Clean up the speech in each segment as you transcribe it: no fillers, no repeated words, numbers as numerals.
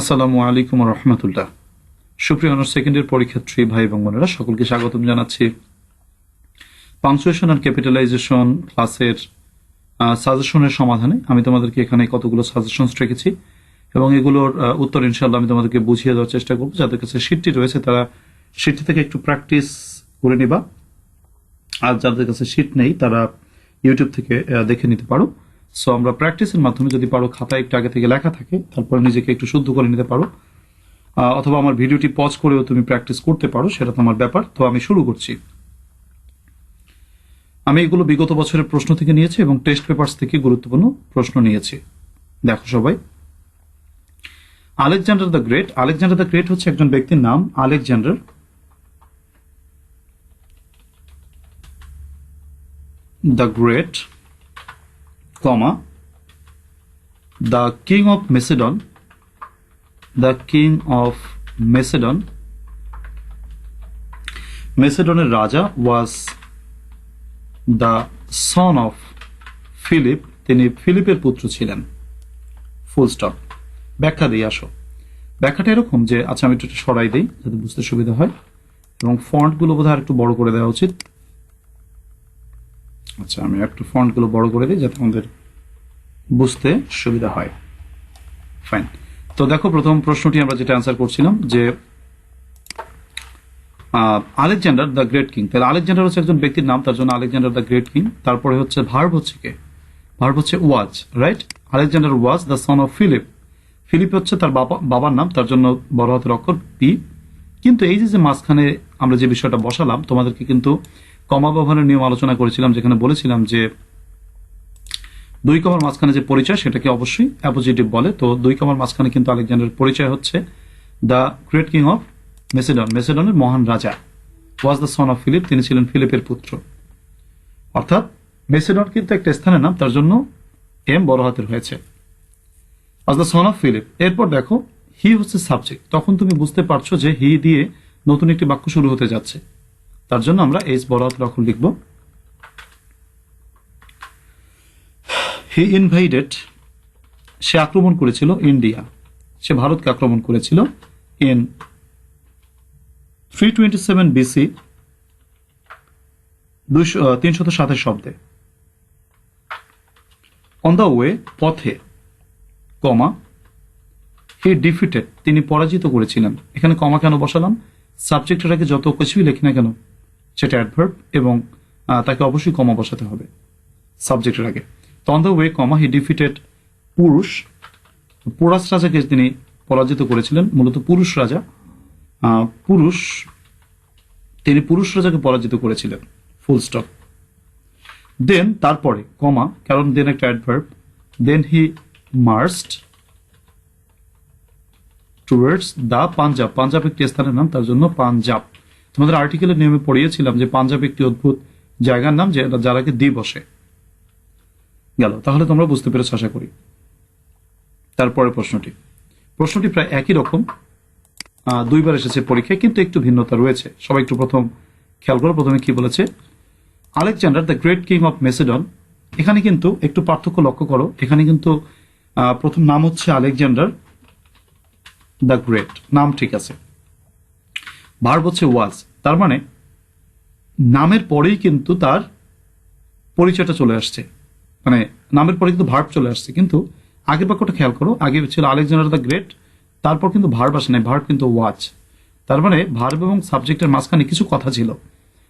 আসসালামু আলাইকুম রহমতুল্লাহ। সুপ্রিয় অনার্স সেকেন্ড ইয়ার পরীক্ষার্থী ভাই এবং বোনেরা, সকলকে স্বাগতম জানাচ্ছি পাংচুয়েশন অ্যান্ড ক্যাপিটালাইজেশন ক্লাসের সাজেশনের সমাধানে। আমি তোমাদেরকে এখানে কতগুলো সাজেশনস রেখেছি এবং এগুলোর উত্তর ইনশাল্লাহ আমি তোমাদেরকে বুঝিয়ে দেওয়ার চেষ্টা করবো। যাদের কাছে শিটটি রয়েছে তারা শিটটি থেকে একটু প্র্যাকটিস করে নিবা, আর যাদের কাছে শিট নেই তারা ইউটিউব থেকে দেখে নিতে পারো। সো আমরা প্র্যাকটিসের মাধ্যমে, যদি পারো খাতায় একটু আগে থেকে লেখা থাকে, তারপর নিজেকে একটু শুদ্ধ করে নিতে পারো, অথবা আমার ভিডিওটি পজ করেও তুমি প্র্যাকটিস করতে পারো, সেটা তোমার ব্যাপার। তো আমি শুরু করছি। আমি এগুলো বিগত বছরের প্রশ্ন থেকে নিয়েছি এবং টেস্ট পেপারস থেকে গুরুত্বপূর্ণ প্রশ্ন নিয়েছি। দেখো সবাই, Alexander the great. Alexander the Great হচ্ছে একজন ব্যক্তির নাম। Alexander the Great, comma, the king of Macedon, the king of Macedon, মেসিডনের রাজা, was the son of Philip, তিনি ফিলিপের পুত্র ছিলেন। Full stop. ব্যাখ্যা দিই, আসো। ব্যাখ্যাটা এরকম যে, আচ্ছা আমি একটু সরাই দিই যাতে বুঝতে সুবিধা হয়, এবং ফন্টগুলো বোধহয় একটু বড় করে দেওয়া উচিত। আচ্ছা, আমি একটু ফন্টগুলো বড় করে দিই যাতে আমাদের বুঝতে সুবিধা হয়। ফাইন। তো দেখো, প্রথম প্রশ্নটি আমরা যেটা অ্যান্সার করছিলাম যে আলেকজান্ডার দ্য গ্রেট কিং। তাহলে আলেকজান্ডার হচ্ছে একজন ব্যক্তির নাম, তার জন্য আলেকজান্ডার দ্য গ্রেট কিং। তারপরে হচ্ছে ভার্ব হচ্ছে কে? ভার্ব হচ্ছে was, right? Alexander was the son of Philip. Philip হচ্ছে তার বাবার নাম, তার জন্য বড় হাতের অক্ষর পি। কিন্তু এই যে মাঝখানে আমরা যে বিষয়টা বসালাম, তোমাদেরকে কিন্তু কমা ব্যবহারের নিয়ম আলোচনা করেছিলাম, যেখানে বলেছিলাম যে দুই কমার মাঝখানে যে পরিচয় সেটাকে অবশ্যই অ্যাপোজিটিভ বলে। তো দুই কমার মাঝখানে কিন্তু আলেকজান্ডারের পরিচয় হচ্ছে the great king of Macedon, মেসিডনের মহান রাজা। Was the son of Philip, তিনি ছিলেন ফিলিপের পুত্র। অর্থাৎ মেসিডন কিন্তু একটা স্থানের নাম, তার জন্য এম বড় হাতের হয়েছে। Was the son of Philip. এরপর দেখো, হি হচ্ছে সাবজেক্ট। তখন তুমি বুঝতে পারছো যে হি দিয়ে নতুন একটি বাক্য শুরু হতে যাচ্ছে, তার জন্য আমরা এইচ বড় হাতের অক্ষর লিখব। হি ইনভাইডেড, সে আক্রমণ করেছিল ইন্ডিয়া, সে ভারতকে আক্রমণ করেছিল ইন 327 BC, 327 শব্দে। অন দ্য ওয়ে, পথে, কমা, হি ডিফিটেড, তিনি পরাজিত করেছিলেন। এখানে কমা কেন বসালাম? সাবজেক্টের আগে যত কিছুই লেখি না কেন সেটা অ্যাডভার্ব, এবং তাকে অবশ্যই কমা বসাতে হবে সাবজেক্টের আগে। তো on the way, comma, he defeated পুরুষ, পোরাস রাজাকে তিনি পরাজিত করেছিলেন। মূলত পুরুষ রাজা, তিনি পুরুষ রাজাকে পরাজিত করেছিলেন। Full stop. দেন, তারপরে, কমা, কারণ দেন একটা adverb. Then he marched towards the Punjab. Punjab একটি স্থানের নাম, তার জন্য পাঞ্জাব। তোমাদের আর্টিকেলের নিয়মে পড়িয়েছিলাম যে পাঞ্জাব একটি অদ্ভুত জায়গার নাম, যার আগে দি বসে। গেল, তাহলে তোমরা বুঝতে পেরেছ আশা করি। তারপরে প্রশ্নটি প্রায় একই রকম, দুইবার এসেছে পরীক্ষায়, কিন্তু একটু ভিন্নতা রয়েছে। সবাই একটু প্রথম খেয়াল করো, প্রথমে কি বলেছে? Alexander the great king of Macedon. এখানে কিন্তু একটু পার্থক্য লক্ষ্য করো। এখানে কিন্তু প্রথম নাম হচ্ছে আলেকজান্ডার দ্য গ্রেট, নাম ঠিক আছে। ভার্ব হচ্ছে ওয়াজ, তার মানে নামের পরেই কিন্তু তার পরিচয়টা চলে আসছে, মানে নামের পরে কিন্তু ভার্ব চলে আসছে। কিন্তু আগের বাক্যটা খেয়াল করো, আগে ছিল আলেকজান্ডার দ্য গ্রেট, তারপর কিন্তু ভার্ব আসে নাই, ভার্ব কিন্তু ওয়াজ। তার মানে ভার্ব এবং সাবজেক্টের মাঝখানে কিছু কথা ছিল,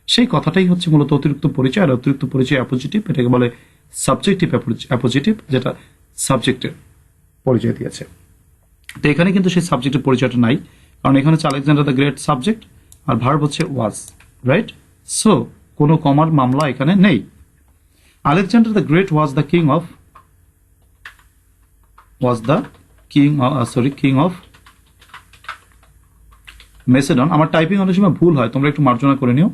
সেই কথাটাই হচ্ছে মূলত অতিরিক্ত পরিচয়। আর অতিরিক্ত পরিচয় অ্যাপোজিটিভ, এটাকে বলে সাবজেক্টিভ অ্যাপোজিটিভ, যেটা সাবজেক্টের পরিচয় দিয়েছে। তো এখানে কিন্তু সেই সাবজেক্টের পরিচয়টা নাই, কারণ এখানে হচ্ছে আলেকজান্ডার দ্য গ্রেট সাবজেক্ট, আর ভার্ব হচ্ছে ওয়াজ, রাইট? সো কোনো কমার মামলা এখানে নেই। Alexander the Great was the king of Macedon. আমার টাইপিং অনেক সময় ভুল হয়, তোমরা একটু মার্জনা করে নিও।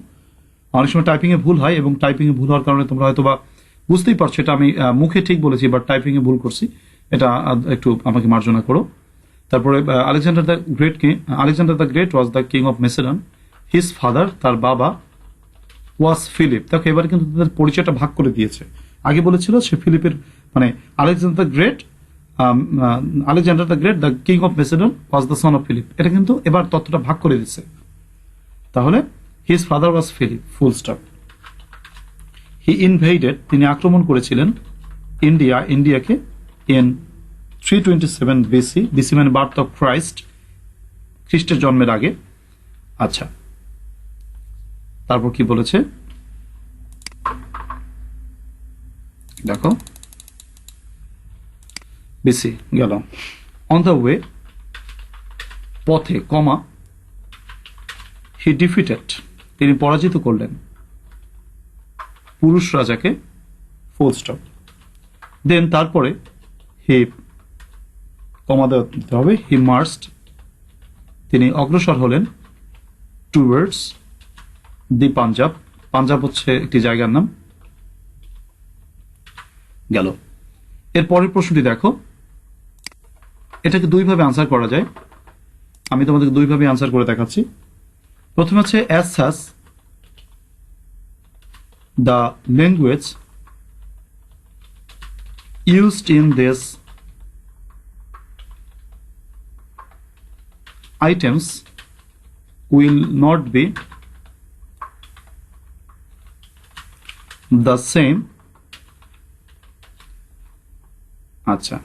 অনেক সময় টাইপিং এ ভুল হয়, এবং টাইপিং এ ভুল হওয়ার কারণে তোমরা হয়তো বা বুঝতেই পারছো এটা আমি মুখে ঠিক বলেছি, বাট টাইপিং এ ভুল করছি, এটা একটু আমাকে মার্জনা করো। তারপরে Alexander the Great was the king of মেসিডন। His father, তার বাবা, ওয়াজ ফিলিপ। দেখো এবারে কিন্তু তাদের পরিচয়টা ভাগ করে দিয়েছে। আগে বলেছিল সে ফিলিপের, মানে Alexander the great Alexander the great the king of Macedon was the son of Philip. এটা কিন্তু এবার তথ্যটা ভাগ করে দিচ্ছে। তাহলে his father was Philip, full stop. He invaded, তিনি আক্রমণ করেছিলেন ইন্ডিয়াকে ইন 327 বিসি, বিসি মানে বার্থ অফ ক্রাইস্ট, খ্রিস্টের জন্মের আগে। আচ্ছা, তারপর কি বলেছে দেখো, বিসি গেল। অন দ্য ওয়ে, পথে, কমা, হি ডিফিটেড, তিনি পরাজিত করলেন পুরুষ রাজাকে, ফুল স্টপ। দেন তারপরে হি, কমা দিতে হবে, হি মার্চড, তিনি অগ্রসর হলেন টুয়ার্ডস দি পাঞ্জাব, পাঞ্জাব হচ্ছে একটি জায়গার নাম। গেল। এর পরের প্রশ্নটি দেখো, এটাকে দুইভাবে আনসার করা যায়, আমি তোমাদেরকে দুইভাবে আনসার করে দেখাচ্ছি। প্রথমে হচ্ছে as such the language used in this items will not be the same. আচ্ছা,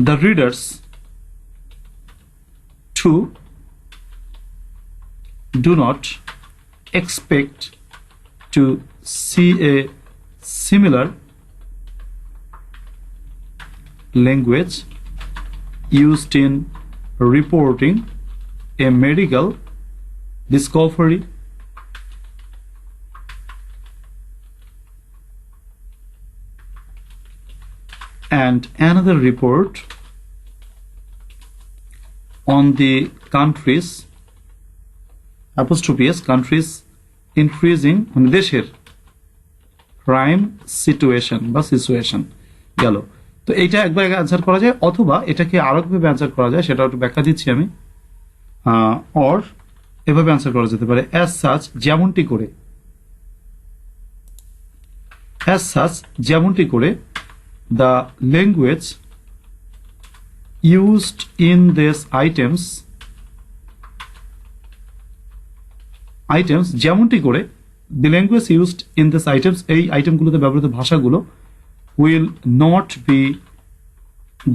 the readers too do not expect to see a similar language used in reporting a medical discovery and another report on the countries apostrophe countries increasing মানে দেশের crime situation বা situation. গেল। তো এইটা একবার answer করা যায়, অথবা এটাকে আরেকভাবে অ্যান্সার করা যায়, সেটা একটু ব্যাখ্যা দিচ্ছি আমি। অর এভাবে অ্যান্সার করা যেতে পারে, অ্যাজ সাচ, যেমনটি করে, অ্যাজ সাচ, যেমনটি করে, the language used in this items, যেমনটি করে, the language used in this items, এই আইটেমগুলোতে ব্যবহৃত ভাষাগুলো, will not be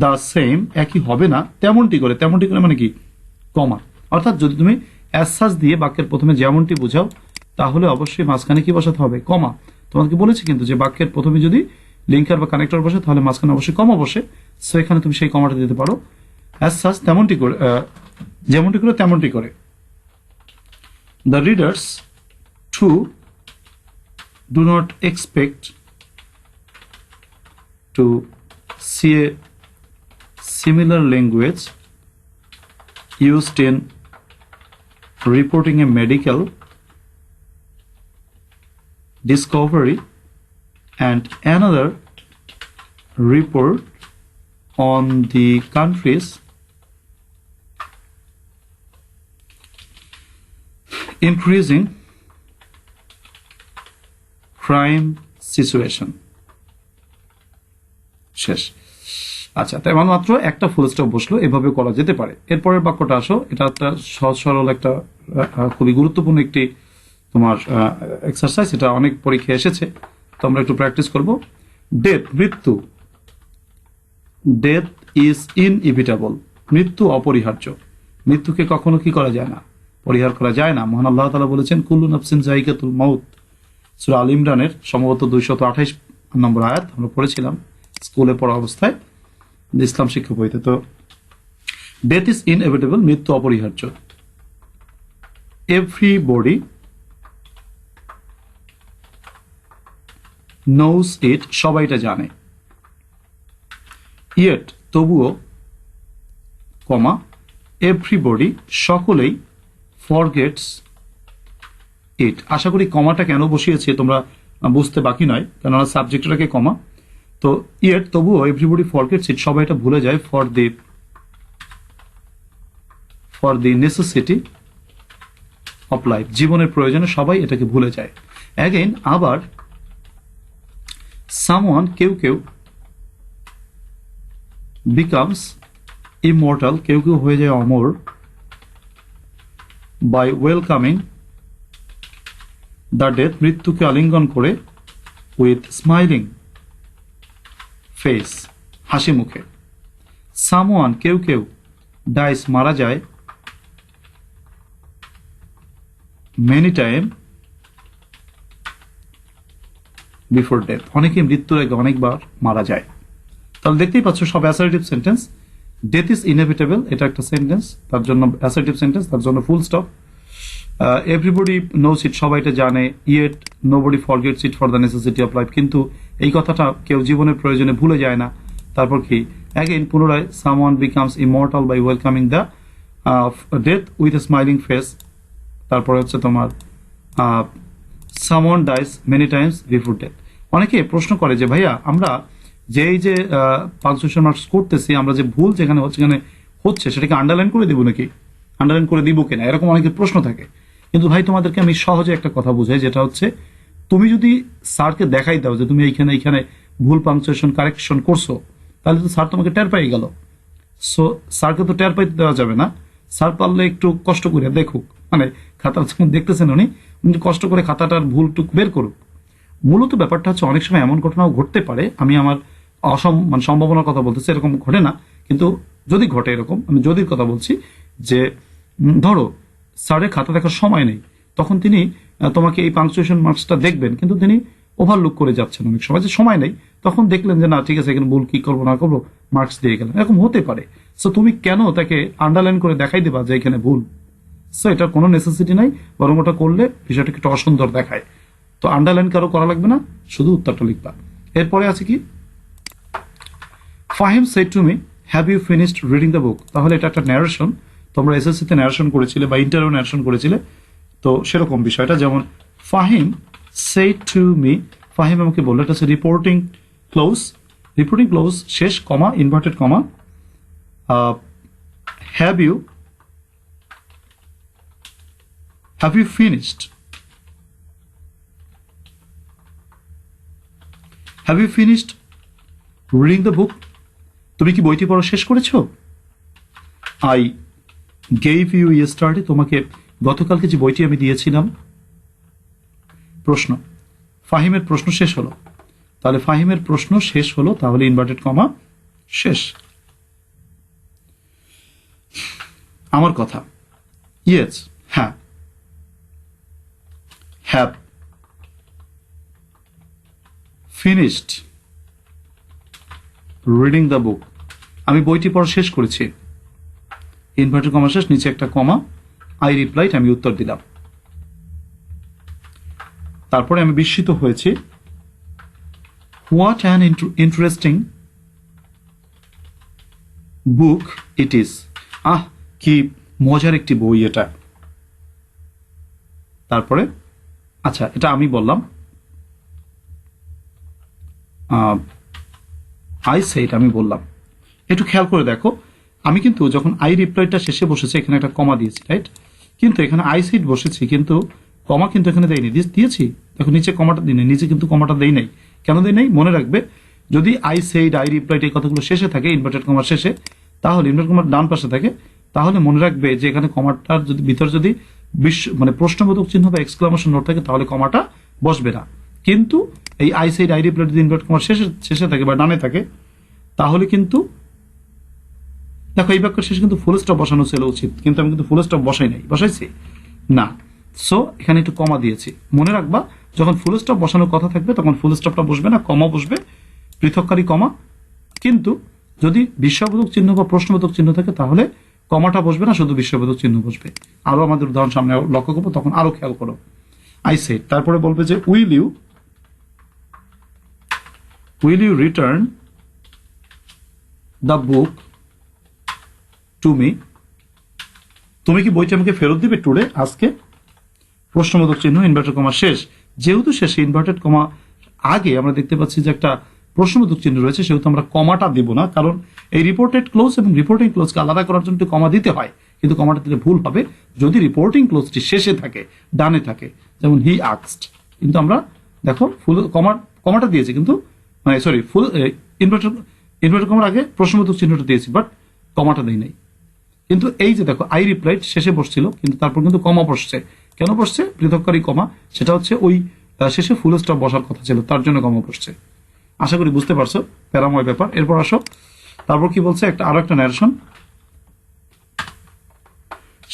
the same, একই হবে না, তেমনটি করে, তেমনটি করে মানে কি, কমা। অর্থাৎ যদি তুমি অ্যাজ সাচ দিয়ে বাক্যের প্রথমে যেমনটি বোঝাও, তাহলে অবশ্যই মাঝখানে কি বসাতে হবে, কমা। তোমাকে বলেছি কিন্তু যে বাক্যের প্রথমে যদি লিঙ্কার বা কানেক্টর বসে, তাহলে মাঝখানে অবশ্যই কমা বসে, সো এখানে তুমি সেই কমাটা দিতে পারো। অ্যাজ সাচ, তেমনটি করে, যেমনটি করে, তেমনটি করে। The readers to do not expect to see a similar language used in reporting a medical discovery and another report on the countries increasing crime situation. শেষ। আচ্ছা, তাই মাত্র একটা ফুল স্টপ বসলো, এভাবে করা যেতে পারে। এরপরের বাক্যটা আসো, এটা একটা সহজ সরল, একটা খুবই গুরুত্বপূর্ণ একটি তোমার এক্সারসাইজ, এটা অনেক পরীক্ষা এসেছে, তো আমরা একটু প্র্যাকটিস করব। ডেথ, মৃত্যু, ডেথ ইজ ইনইভিটেবল, মৃত্যু অপরিহার্য, মৃত্যুকে কখনো কি করা যায় না, পরিহার করা যায় না। মহান আল্লাহ তাআলা বলেছেন, কুল্লু নাফসিন যায়িকাতুল মাউত, সূরা আল ইমরানের সম্ভবত 228 নম্বর আয়াত আমরা পড়েছিলাম স্কুলে পড়া অবস্থায়, ইসলাম শিক্ষা বইতে। তো ডেথ ইজ ইনএভিটেবল, মৃত্যু অপরিহার্য। এভরিবডি নোজ ইট, সবাই এটা জানে। ইয়েট, তবুও, কমা, এভরিবডি, সকলেই, ফরগেটস ইট। আশা করি কমাটা কেন বসিয়েছে তোমরা বুঝতে বাকি নয়, কেননা সাবজেক্টটাকে কমা। তো ইয়েট, তবুও, এভরিবডি ফরগেটস ইট, সবাই এটা ভুলে যায়, for the necessity of life, জীবনের প্রয়োজনে সবাই এটাকে ভুলে যায়। অ্যাগেইন, আবার, সামওয়ান, কেউ কেউ, বিকামস ইমমর্টাল, কেউ কেউ হয়ে যায় অমর, বাই ওয়েলকামিং দ্য ডেথ, মৃত্যুকে আলিঙ্গন করে, উইথ স্মাইলিং ফেস, হাসি মুখে। সামওয়ান, কেউ কেউ, ডাইস, মারা যায়, মেনি টাইম বিফোর ডেথ, অনেকে মৃত্যুর আগে অনেকবার মারা যায়। তাহলে দেখতেই পাচ্ছ সব assertive sentence. Death is inevitable, এটা একটা সেন্টেন্স, তার জন্য অ্যাসার্টিভ সেন্টেন্স, তার জন্য ফুল স্টপ। এভরিবডি নোস ইট, সবাই এটা জানে। Yet nobody forgets it for the necessity of life, কিন্তু এই কথাটা কেউ জীবনের প্রয়োজনে ভুলে যায় না। তারপর কি, অ্যাগেন পুনরায়, someone becomes immortal by welcoming the death with a smiling face. তারপরে হচ্ছে তোমার someone dies many times before death. অনেকে প্রশ্ন করে যে ভাইয়া আমরা যে এই যে পাংচুয়েশন মার্কস করতেছি, আমরা যে ভুল যেখানে হচ্ছে সেটাকে আন্ডারলাইন করে দিব নাকি, আন্ডারলাইন করে দিব কিনা, এরকম অনেকের প্রশ্ন থাকে। কিন্তু ভাই তোমাদেরকে আমি সহজে একটা কথা বুঝাই, যেটা হচ্ছে তুমি যদি স্যারকে দেখাই দাও যে তুমি এইখানে ভুল পাংচুয়েশন কারেকশন করছো, তাহলে তো স্যার তোমাকে টের পাই গেল। সো স্যারকে তো টের পাইতে দেওয়া যাবে না। স্যার পারলে একটু কষ্ট করে দেখুক, মানে খাতা যখন দেখতেছেন উনি কষ্ট করে খাতাটার ভুলটুক বের করুক। মূলত ব্যাপারটা হচ্ছে অনেক সময় এমন ঘটনাও ঘটতে পারে, আমি আমার মানে সম্ভাবনার কথা বলতেছি, এরকম ঘটে না, কিন্তু যদি ঘটে এরকম, আমি যদির কথা বলছি, যে ধরো স্যারের খাতা দেখার সময় নেই, তখন তিনি তোমাকে এই পাংচুয়েশন মার্কসটা দেখবেন, কিন্তু তিনি ওভারলুক করে যাচ্ছেন অনেক সময়, যে সময় নেই, তখন দেখলেন যে না ঠিক আছে এখানে ভুল কি করবো না করবো, মার্কস দিয়ে গেলেন, এরকম হতে পারে। সো তুমি কেন তাকে আন্ডারলাইন করে দেখাই দেবা যে এখানে ভুল? সো এটার কোনো নেসেসিটি নাই, বরং ওটা করলে বিষয়টাকে একটু অসুন্দর দেখায়। তো আন্ডারলাইন কারো করা লাগবে না, শুধু উত্তরটা লিখবা। এরপরে আছে কি, Fahim said to me have you finished reading the book. তাহলে এটা একটা ন্যারেশন, তোমরা এসএসসিতে ন্যারেশন করেছিলে বা ইন্টারভিউ ন্যারেশন করেছিলে, তো সেরকম বিষয়টা। যেমন Fahim said to me, Fahim আমাকে বললো, এটা হচ্ছে রিপোর্টিং ক্লোজ, রিপোর্টিং ক্লোজ শেষ comma inverted comma, have you finished, have you finished reading the book, তুমি কি বইটি পড়া শেষ করেছো? আই গেভ ইউ ইয়েস্টারডে, তোমাকে গতকালকে যে বইটি আমি দিয়েছিলাম। প্রশ্ন, ফাহিমের প্রশ্ন শেষ হলো, তাহলে ফাহিমের প্রশ্ন শেষ হলো, তাহলে ইনভার্টেড কমা শেষ। আমার কথা, ইয়েস, হ্যাঁ, হ্যাভ ফিনিশড রিডিং দ্য বুক, আমি বইটি পড়া শেষ করেছি, ইনভার্টেড কমা শেষ, নিচে একটা কমা, আই রিপ্লাইড, আমি উত্তর দিলাম। তারপরে আমি বিস্মিত হয়েছি, what an interesting book it is, ah কি মজার একটি বই এটা। তারপরে আচ্ছা, এটা আমি বললাম, আই সেড, আমি বললাম। একটু খেয়াল করে দেখো, আমি কিন্তু যখন আই রিপ্লাইটা শেষে বসেছে, এখানে একটা কমা দিয়েছি, রাইট? কিন্তু এখানে আই সেড বসেছি, কিন্তু কমা কিন্তু এখানে দেয়নি, দিয়েছি দেখো, নিচে কমাটা দিই নাই, নিচে কিন্তু কমাটা দেই নাই। কেন দেই নাই মনে রাখবে, যদি আই সেড, আই রিপ্লাইড এই কথাগুলো শেষে থাকে, ইনভার্টেড কমার শেষে, তাহলে ইনভার্টেড কমার ডান পাশে থাকে, তাহলে মনে রাখবে যে এখানে কমাটার যদি ভিতর যদি মানে প্রশ্নবোধক চিহ্ন বা এক্সক্লামেশন নোট থাকে, তাহলে কমাটা বসবে না। কিন্তু এই আই সেড, আই রিপ্লাইড যদি ইনভার্টেড কমার শেষে থাকে বা ডানে থাকে, তাহলে কিন্তু দেখো এই বাক্যের শেষে কিন্তু ফুল স্টপ বসানো ছিল উচিত, কিন্তু আমি কিন্তু ফুল স্টপ বসাই নাই, বসাইছি না। সো এখানে একটু কমা দিয়েছি, মনে রাখবা যখন ফুল স্টপ বসানোর কথা থাকবে তখন ফুল স্টপটা বসবে না, কমা বসবে, পৃথককারী কমা। কিন্তু যদি বিস্ময়বোধক চিহ্ন বা প্রশ্নবোধক চিহ্ন থাকে, তাহলে কমাটা বসবে না, শুধু বিস্ময়বোধক চিহ্ন বসবে। আরো আমাদের উদাহরণ সামনে লক্ষ্য করবো, তখন আরো খেয়াল করো। আই সেড, তারপরে বলবে যে will you return the book to me, তুমি কি বইটা আমাকে ফেরত দিবে টুডে, আজকে? প্রশ্নবোধক চিহ্ন, ইনভার্টেড কমা শেষ, যেহেতু শেষে ইনভার্টেড কমা আগে আমরা দেখতে পাচ্ছি যে একটা প্রশ্নবোধক চিহ্ন রয়েছে, সেহেতু আমরা কমাটা দিব না, কারণ এই রিপোর্টেড ক্লোজ এবং রিপোর্টিং ক্লোজকে আলাদা করার জন্য কমা দিতে হয়, কিন্তু কমাটা দিলে ভুল হবে যদি রিপোর্টিং ক্লোজটি শেষে থাকে, ডানে থাকে, যেমন হি আস্কড। কিন্তু আমরা দেখো ফুল কমাটা দিয়েছি, কিন্তু মানে সরি ফুল ইনভার্টেড ইনভার্টেড কমার আগে প্রশ্নবোধক চিহ্নটা দিয়েছি, বাট কমাটা দেই নাই। কিন্তু এই যে দেখো আই রিপ্লাইড শেষে বসছিল, কিন্তু তারপর কিন্তু কমা বসছে। কেন বসছে? পৃথককারী কমা, সেটা হচ্ছে ওই শেষে ফুল স্টপ বসার কথা ছিল, তার জন্য কমা বসছে। আশা করি বুঝতে পারছো, প্যারাময় ব্যাপার। এরপর আসো, তারপর কি বলছে, আরো একটা ন্যারেশন।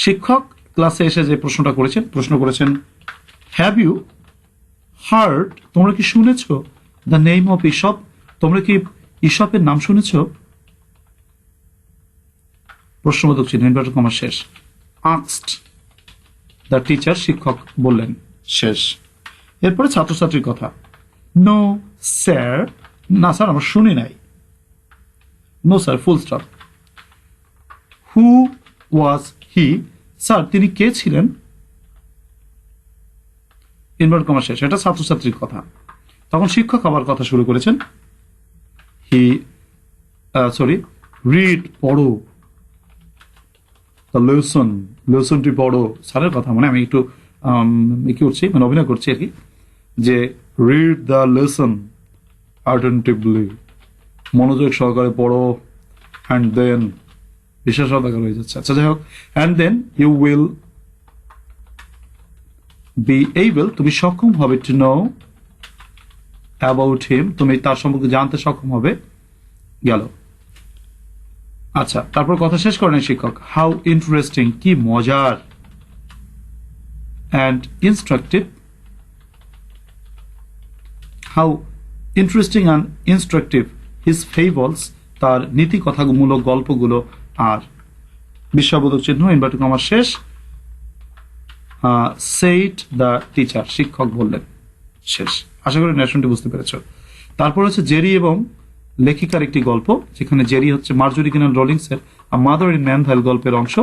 শিক্ষক ক্লাসে এসে যে প্রশ্ন করেছেন, হ্যাভ ইউ হার্ড, তোমরা কি শুনেছ, দ্য নেম অফ ইসপ, তোমরা কি ইসপের নাম শুনেছ? প্রশ্নবোধক চিহ্ন, ইনভার্টেড কমা শেষ। আস্কড দ্য টিচার, শিক্ষক বললেন, শেষ। এরপরে ছাত্রছাত্রীর কথা। নো স্যার, না স্যার আমরা শুনি নাই। No sir, full stop. Who was he, sir তিনি কে ছিলেন? ইনভার্টেড কমা শেষ। এটা ছাত্রছাত্রীর কথা। তখন শিক্ষক আবার কথা শুরু করেছেন, হি রিড, পড়ো, দ্য লেসন, লেসনটি পড়ো। স্যারের কথা মানে আমি একটু কি করছি, মানে অভিনয় করছি আর কি, যে রিড দ্য লেসন অ্যাটেন্টিভলি, মনোযোগ সহকারে পড়ো, অ্যান্ড দেন, বিশেষজ্ঞ হয়ে যাচ্ছে। আচ্ছা যাই হোক, and then you will be able, তুমি সক্ষম হবে, টু নো অ্যাবাউট হিম, তুমি তার সম্পর্কে জানতে সক্ষম হবে। গেল। আচ্ছা, তারপর কথা শেষ করেন শিক্ষক। হাউ ইন্টারেস্টিং, কি মজার, and instructive, how interesting and instructive his fables, তার নীতি কথামূলক গল্পগুলো। আর বিস্ময়বোধক চিহ্ন, ইনভার্টেড কমা শেষ। সেইড দ্য টিচার, শিক্ষক বললেন, শেষ। আশা করি ন্যারেশনটি বুঝতে পেরেছ। তারপর হচ্ছে জেরি এবং লেখিকার একটি গল্প, যেখানে জেরি হচ্ছে মার্জরি কিনান রলিংস এর মাদার ইন ম্যানভাইল গল্পের অংশ।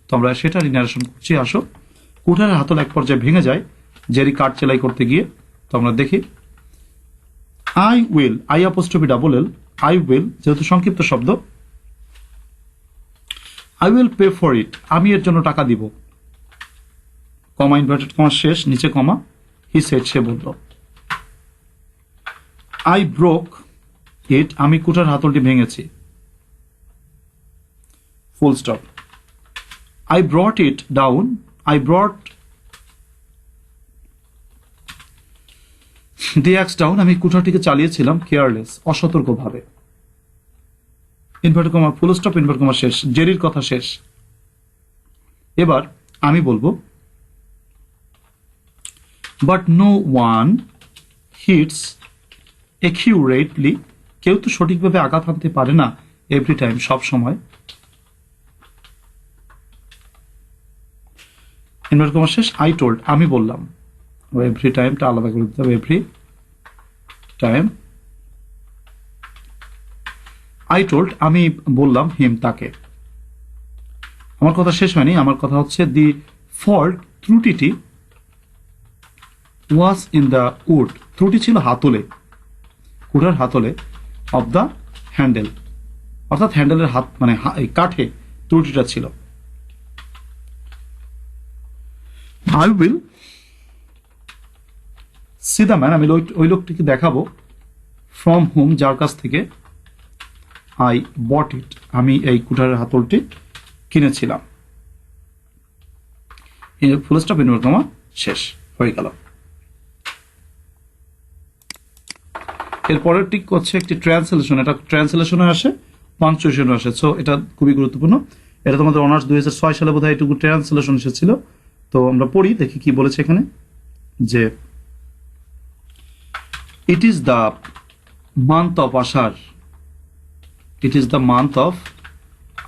তো আমরা সেটারই ন্যারেশন করছি। আসো, কুঠারের হাতল এক পর্যায়ে ভেঙে যায় জেরি কাঠ সেলাই করতে গিয়ে। তো আমরা দেখি, I will, I apostrophe double L, I will যেহেতু সংক্ষিপ্ত শব্দ, I will pay for it, আমি এর জন্য টাকা দিব, কমা, ইনভার্টেড কমা শেষ, নিচে কমা। হি সেড, সে বলল। আই ব্রোক ইট, আমি কুঠার হাতলটি ভেঙেছি, full stop. I brought it down, I brought the axe down, আমি কুঠারটিকে চালিয়েছিলাম, কেয়ারলেস, অসতর্কভাবে। Inverted comma, full stop, inverted comma শেষ। জেরির কথা শেষ। এবার আমি বলবো, but no one hits accurately, কেউ তো সঠিকভাবে আঘাত হানতে পারে না, এভরি টাইম, সব সময়। ইনভার্টেড কমা শেষ। আই টোল্ড, আমি বললাম, এভরি টাইমটা আলাদা করে দিতে হবে, এভরি টাইম। আই টোল্ড, আমি বললাম, হিম, তাকে। আমার কথা শেষ হয়নি, আমার কথা হচ্ছে, দি ফল্ট, ত্রুটিটি, ওয়াজ ইন দ্য উড, ত্রুটি ছিল হাতলে, কুঠার হাতলে, অফ দ্য হ্যান্ডেল, অর্থাৎ হ্যান্ডেলের হাত মানে কাঠে ত্রুটিটা ছিল। I will see the man, আমি ওই লোকটিকে দেখাবো, ফ্রম হোম, যার কাছ থেকে, আই বট ইট, আমি এই কুঠারের হাতলটি কিনেছিলাম। ফুল স্টপ, ইনভার্টেড কমা শেষ, হয়ে গেল। এরপরের টিক হচ্ছে একটি ট্রান্সলেশন, এটা ট্রান্সলেশনে আসে, পাংচুয়েশনে আসে। সো এটা খুবই গুরুত্বপূর্ণ। এটা তোমাদের অনার্স 2006 সালে বোধহয় এটুকু ট্রান্সলেশন এসেছিল। তো আমরা পড়ি, দেখি কি বলেছে এখানে, যে it is the month of Asharh, it is the month of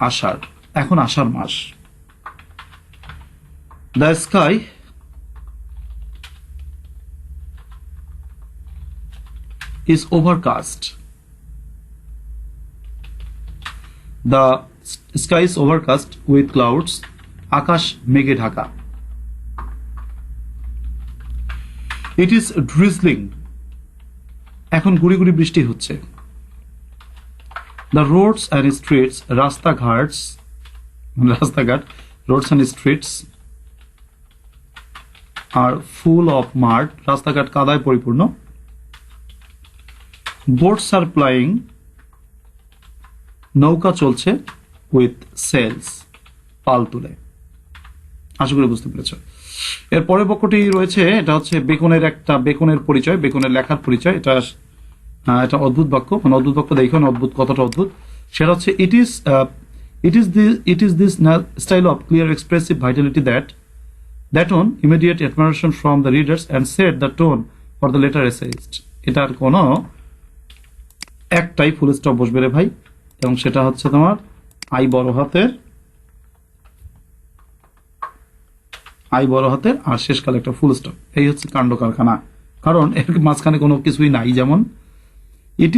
Asharh, এখন আষাঢ় মাস। The sky is overcast. The sky is overcast with clouds. আকাশ মেঘে ঢাকা। It is drizzling. এখন গুড়ি গুড়ি বৃষ্টি হচ্ছে। The roads and streets, রাস্তাঘাট, roads and streets are full of mud. রাস্তাঘাট কাদায় পরিপূর্ণ। Boats are plying নৌকা চলছে উইথ সেলস, পাল তুলে। আশা করি বুঝতে পেরেছ। এর পরের পক্ষটি রয়েছে, এটা হচ্ছে বেকনের পরিচয়, বেকনের লেখার পরিচয়। এটা অদ্ভুত বাক্য, মানে অদ্ভুত বাক্য দেখুন অদ্ভুত, কতটা অদ্ভুত। সেটা হচ্ছে it is this style of clear expressive vitality that on immediate admiration from the readers and set the tone for the later essayist. এটার কোনো একটাই ফুল স্টপ বসবে রে ভাই, এবং সেটা হচ্ছে তোমার আই বড় হাতের আর শেষকালে একটা ফুল স্টপ। এই হচ্ছে কাণ্ড কারখানা, কারণ এর মাঝখানে কোনো কিছুই নাই। যেমন it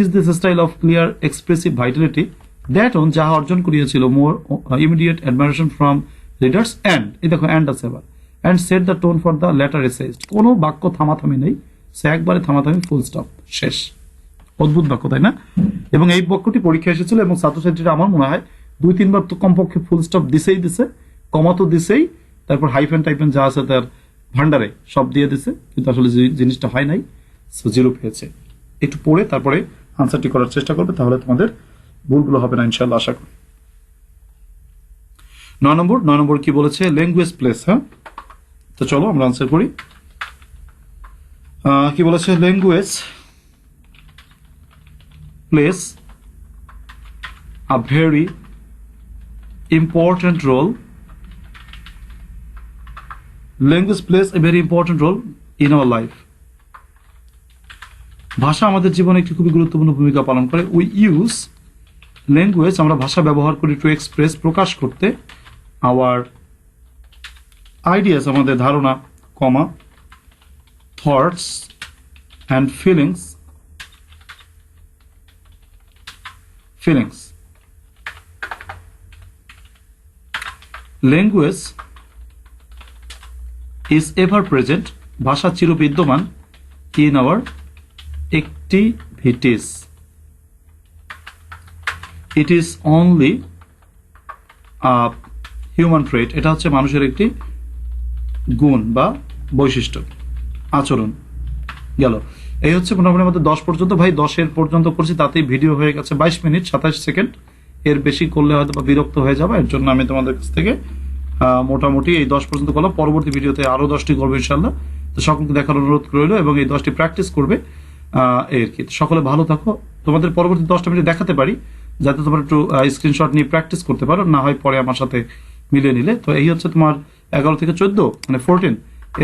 is this style of clear expressive vitality that on যাহা অর্জন করিয়াছিল more immediate admiration from readers and এই দেখো and আছে আবার, and set the tone for the latter essayist। কোনো বাক্য থামাথামি নেই, সে একবারে থামাথামি, ফুল স্টপ, শেষ। অদ্ভুত বাক্য, তাই না? এবং এই বাক্যটি পরীক্ষা এসেছিল এবং ছাত্রছাত্রীরা আমার মনে হয় 2-3 বার তো কমপক্ষে ফুল স্টপ দিছে, কমা তো দিছেই, তারপর হাইফেন টাইফেন যা আছে তার ভান্ডারে সব দিয়ে দিছে, কিন্তু আসলে জিনিসটা হয় নাই, সো 0 পেয়েছে। একটু পড়ে তারপরে আনসারটি করার চেষ্টা করবে, তাহলে তোমাদের ভুলগুলো হবে না ইনশাআল্লাহ, আশা করি। 9 নম্বর কি বলেছে? Language place. হ্যাঁ, তো চলো আমরা আনসার করি। কি বলেছে? Language place a very important role. Language plays a very important role in our life. ভাষা আমাদের জীবনে একটি খুবই গুরুত্বপূর্ণ ভূমিকা পালন করে। উই ইউজ ল্যাঙ্গুয়েজ, আমরা ভাষা ব্যবহার করি টু এক্সপ্রেস, প্রকাশ করতে, আওয়ার আইডিয়াস, আমাদের ধারণা, comma, thoughts and feelings. Language is ever present, ভাষা চিরবিদ্যমান, in our activities. It is only a human trait. এটা হচ্ছে মানুষের একটি গুণ বা বৈশিষ্ট্য, আচরণ। গেল। এই হচ্ছে মোটামুটি আমাদের 10 পর্যন্ত। ভাই 10 পর্যন্ত করছি, তাতেই ভিডিও হয়ে গেছে 22 মিনিট 27 সেকেন্ড। এর বেশি করলে হয়তো বা বিরক্ত হয়ে যাবে, এর জন্য আমি তোমাদের কাছ থেকে মোটামুটি এই 10 পর্যন্ত করলাম। পরবর্তী ভিডিওতে আরো 10টি করবো ইনশাল্লাহ। তো সকলকে দেখার অনুরোধ রইল এবং এই 10টি প্র্যাকটিস করবে। এর কি, সকলে ভালো থাকো। তোমাদের পরবর্তী 10টা মিনিট দেখাতে পারি, যাতে তোমরা একটু স্ক্রিনশট নিয়ে প্র্যাকটিস করতে পারো, না হয় পরে আমার সাথে মিলিয়ে নিলে। তো এই হচ্ছে তোমার 11 থেকে 14, মানে 14।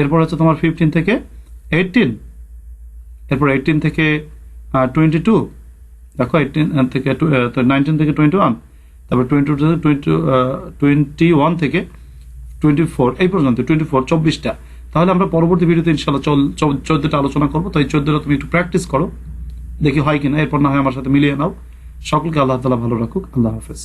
এরপর হচ্ছে তোমার 15 থেকে 18, এরপর 18 থেকে 22, দেখো 18 থেকে 19 থেকে 21, তারপর 21 থেকে 24, এই পর্যন্ত 24, 24টা। তাহলে আমরা পরবর্তী ভিডিওতে ইনশাআল্লাহ 14টা আলোচনা করবো। তো এই 14টা তুমি একটু প্র্যাকটিস করো, দেখি হয় কিনা, এরপর না হয় আমার সাথে মিলিয়ে নাও। সকলকে আল্লাহ তাআলা ভালো রাখুক। আল্লাহ হাফেজ।